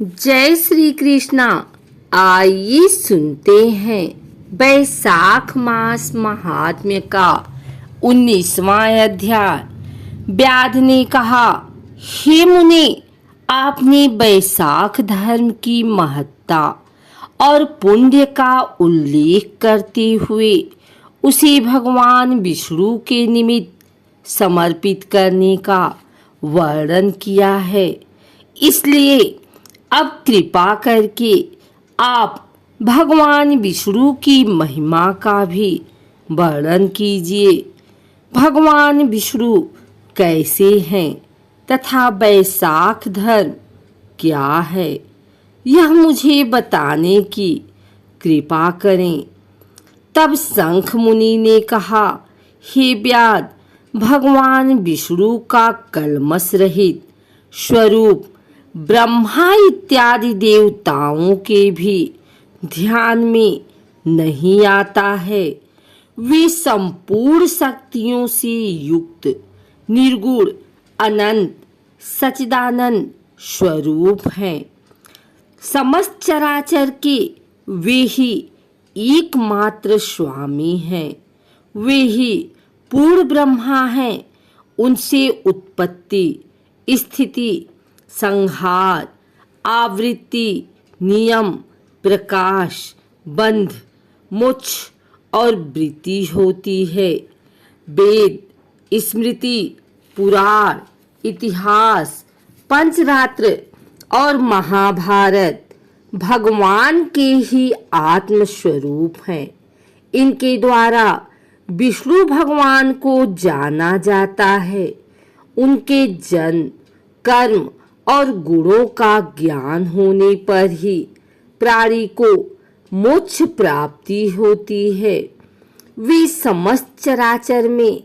जय श्री कृष्णा। आइए सुनते हैं बैसाख मास महात्म्य का 19वां अध्याय। व्याध ने कहा, हे मुनि, आपने बैसाख धर्म की महत्ता और पुण्य का उल्लेख करते हुए उसे भगवान विष्णु के निमित्त समर्पित करने का वर्णन किया है। इसलिए अब कृपा करके आप भगवान विष्णु की महिमा का भी वर्णन कीजिए। भगवान विष्णु कैसे हैं तथा बैसाख धर्म क्या है, यह मुझे बताने की कृपा करें। तब शंख मुनि ने कहा, हे व्याध, भगवान विष्णु का कल्मष रहित स्वरूप ब्रह्मा इत्यादि देवताओं के भी ध्यान में नहीं आता है। वे संपूर्ण शक्तियों से युक्त निर्गुण अनंत सच्चिदानंद स्वरूप हैं। समस्त चराचर के वे ही एकमात्र स्वामी हैं। वे ही पूर्ण ब्रह्मा हैं। उनसे उत्पत्ति, स्थिति, संहार, आवृत्ति, नियम, प्रकाश, बंध, मोक्ष और वृत्ति होती है। वेद, स्मृति, पुराण, इतिहास, पंचरात्र और महाभारत भगवान के ही आत्म स्वरूप हैं। इनके द्वारा विष्णु भगवान को जाना जाता है। उनके जन्म, कर्म और गुणों का ज्ञान होने पर ही प्राणी को मोक्ष प्राप्ति होती है। वे समस्त चराचर में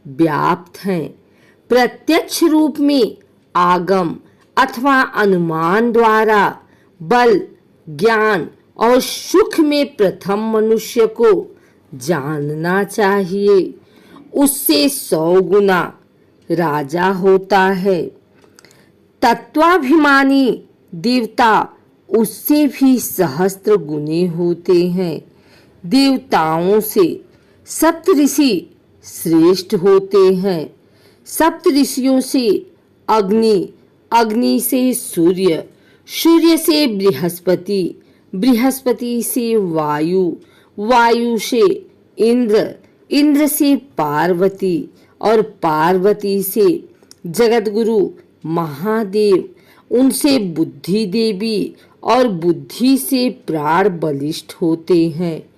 व्याप्त हैं। प्रत्यक्ष रूप में आगम अथवा अनुमान द्वारा बल, ज्ञान और सुख में प्रथम मनुष्य को जानना चाहिए। उससे 100 गुना राजा होता है। तत्वाभिमानी देवता उससे भी सहस्त्र गुने होते हैं। देवताओं से सप्तऋषि श्रेष्ठ होते हैं। सप्तऋषियों से अग्नि, अग्नि से सूर्य, सूर्य से बृहस्पति, बृहस्पति से वायु, वायु से इंद्र, इंद्र से पार्वती और पार्वती से जगतगुरु महादेव, उनसे बुद्धि देवी और बुद्धि से प्राण बलिष्ठ होते हैं।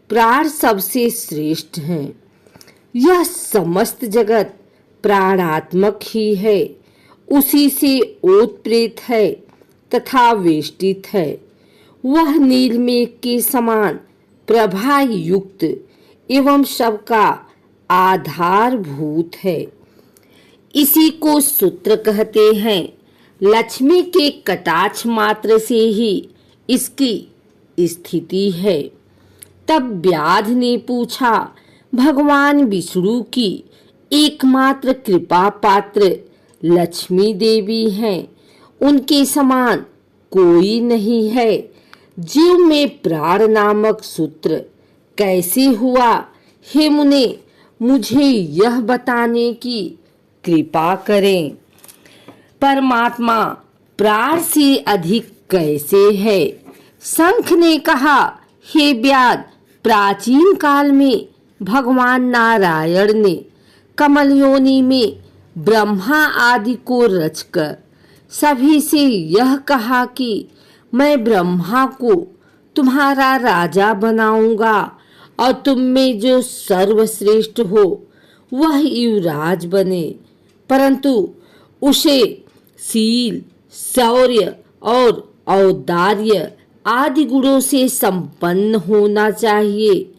प्राण सबसे श्रेष्ठ हैं। यह समस्त जगत प्राणात्मक ही है। उसी से ओतप्रेत है तथा वेष्टित है। वह नीलमेघ के समान प्रभा युक्त एवं सबका आधारभूत है। इसी को सूत्र कहते हैं। लक्ष्मी के कटाक्ष मात्र से ही इसकी स्थिति है। तब व्याध ने पूछा, भगवान विष्णु की एकमात्र कृपा पात्र लक्ष्मी देवी हैं। उनके समान कोई नहीं है। जीव में प्राण नामक सूत्र कैसे हुआ, हे मुने, मुझे यह बताने की कृपा करें। परमात्मा प्राण से अधिक कैसे है? शंख ने कहा, हे व्याध, प्राचीन काल में भगवान नारायण ने कमल योनि में ब्रह्मा आदि को रचकर सभी से यह कहा कि मैं ब्रह्मा को तुम्हारा राजा बनाऊंगा और तुम में जो सर्वश्रेष्ठ हो वह युवराज बने। परंतु उसे शील, शौर्य और औदार्य आदि गुणों से संपन्न होना चाहिए।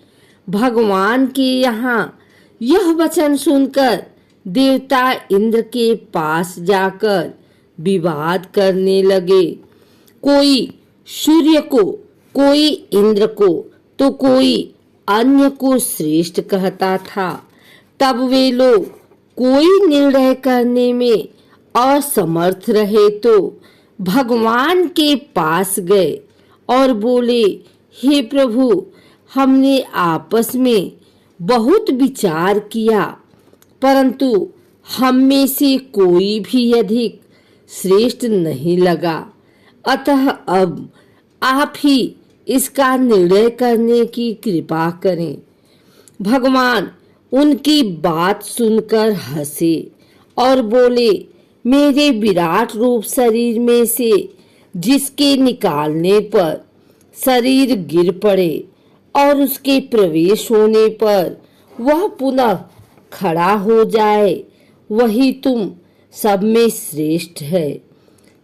भगवान के यहाँ यह वचन सुनकर देवता इंद्र के पास जाकर विवाद करने लगे। कोई सूर्य को, कोई इंद्र को तो कोई अन्य को श्रेष्ठ कहता था। तब वे लोग कोई निर्णय करने में असमर्थ रहे तो भगवान के पास गए और बोले, हे प्रभु, हमने आपस में बहुत विचार किया, परंतु हम में से कोई भी अधिक श्रेष्ठ नहीं लगा। अतः अब आप ही इसका निर्णय करने की कृपा करें। भगवान उनकी बात सुनकर हंसे और बोले, मेरे विराट रूप शरीर में से जिसके निकालने पर शरीर गिर पड़े और उसके प्रवेश होने पर वह पुनः खड़ा हो जाए, वही तुम सब में श्रेष्ठ है।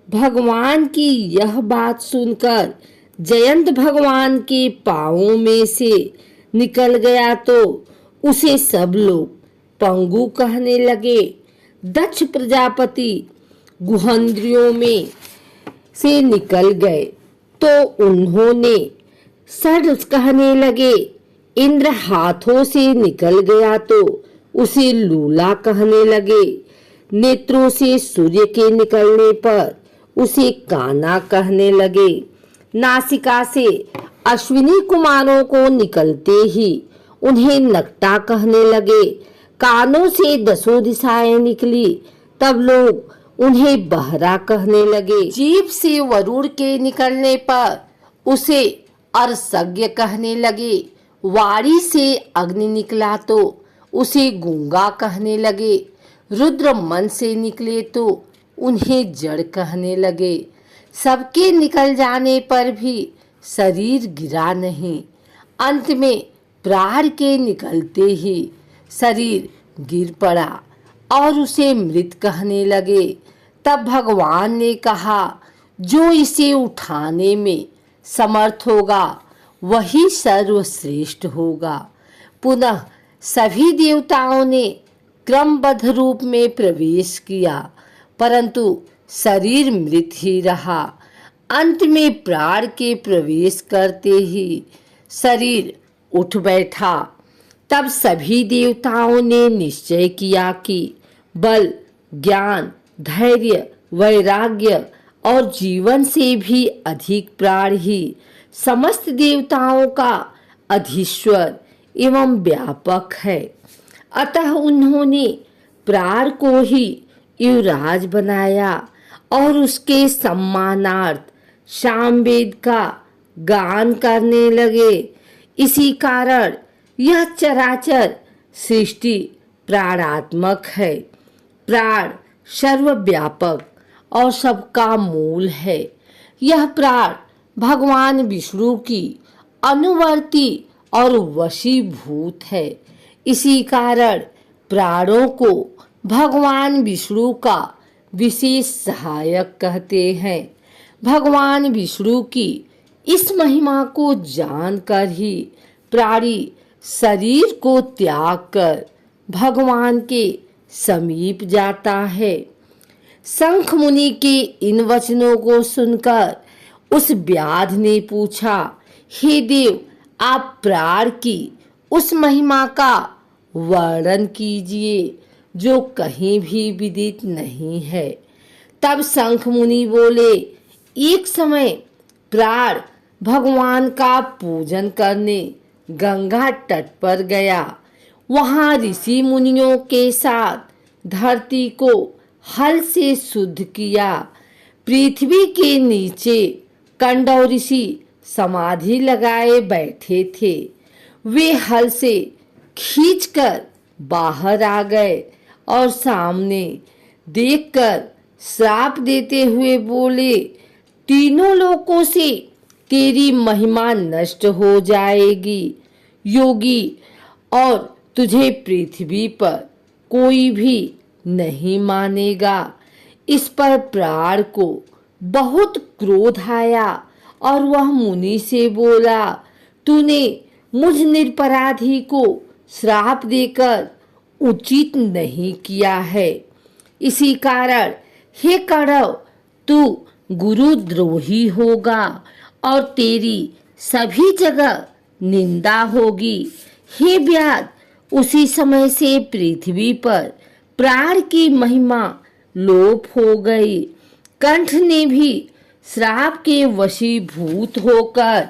भगवान की यह बात सुनकर जयंत भगवान के पांवों में से निकल गया तो उसे सब लोग पंगु कहने लगे। दक्ष प्रजापति गुहेंद्रियों में से निकल गए तो उन्होंने सर कहने लगे। इंद्र हाथों से निकल गया तो उसे लूला कहने लगे। नेत्रों से सूर्य के निकलने पर उसे काना कहने लगे। नासिका से अश्विनी कुमारों को निकलते ही उन्हें नकटा कहने लगे। कानों से 10 दिशाएं निकली तब लोग उन्हें बहरा कहने लगे। जीभ से वरुण के निकलने पर उसे अरसज्ञ कहने लगे। वाणी से अग्नि निकला तो उसे गूंगा कहने लगे। रुद्र मन से निकले तो उन्हें जड़ कहने लगे। सबके निकल जाने पर भी शरीर गिरा नहीं। अंत में प्राण के निकलते ही शरीर गिर पड़ा और उसे मृत कहने लगे। तब भगवान ने कहा, जो इसे उठाने में समर्थ होगा वही सर्वश्रेष्ठ होगा। पुनः सभी देवताओं ने क्रमबद्ध रूप में प्रवेश किया, परंतु शरीर मृत ही रहा। अंत में प्राण के प्रवेश करते ही शरीर उठ बैठा। तब सभी देवताओं ने निश्चय किया कि बल, ज्ञान, धैर्य, वैराग्य और जीवन से भी अधिक प्राण ही समस्त देवताओं का अधीश्वर एवं व्यापक है। अतः उन्होंने प्राण को ही युवराज बनाया और उसके सम्मानार्थ सामवेद का गान करने लगे। इसी कारण यह चराचर सृष्टि प्राणात्मक है। प्राण सर्वव्यापक और सबका मूल है। यह प्राण भगवान विष्णु की अनुवर्ती और वशीभूत है। इसी कारण प्राणों को भगवान विष्णु का विशेष सहायक कहते हैं। भगवान विष्णु की इस महिमा को जानकर ही प्राणी शरीर को त्याग कर भगवान के समीप जाता है। शंख मुनि के इन वचनों को सुनकर उस व्याध ने पूछा, हे देव, आप प्राण की उस महिमा का वर्णन कीजिए जो कहीं भी विदित नहीं है। तब शंख मुनि बोले, एक समय प्राण भगवान का पूजन करने गंगा तट पर गया। वहां ऋषि मुनियों के साथ धरती को हल से शुद्ध किया। पृथ्वी के नीचे कंडव ऋषि समाधि लगाए बैठे थे। वे हल से खींचकर बाहर आ गए और सामने देखकर श्राप देते हुए बोले, तीनों लोकों से तेरी महिमा नष्ट हो जाएगी योगी, और तुझे पृथ्वी पर कोई भी नहीं मानेगा। इस पर प्राण को बहुत क्रोध आया और वह मुनि से बोला, तूने मुझ निरपराधी को श्राप देकर उचित नहीं किया है। इसी कारण हे कौरव, तू गुरुद्रोही होगा और तेरी सभी जगह निंदा होगी। हे व्याध, उसी समय से पृथ्वी पर प्राण की महिमा लोप हो गई। कंठ ने भी श्राप के वशीभूत होकर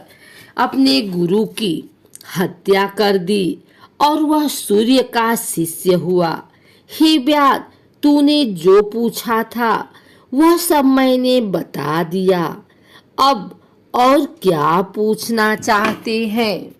अपने गुरु की हत्या कर दी और वह सूर्य का शिष्य हुआ। हे व्यास, तूने जो पूछा था वह सब मैंने बता दिया। अब और क्या पूछना चाहते हैं?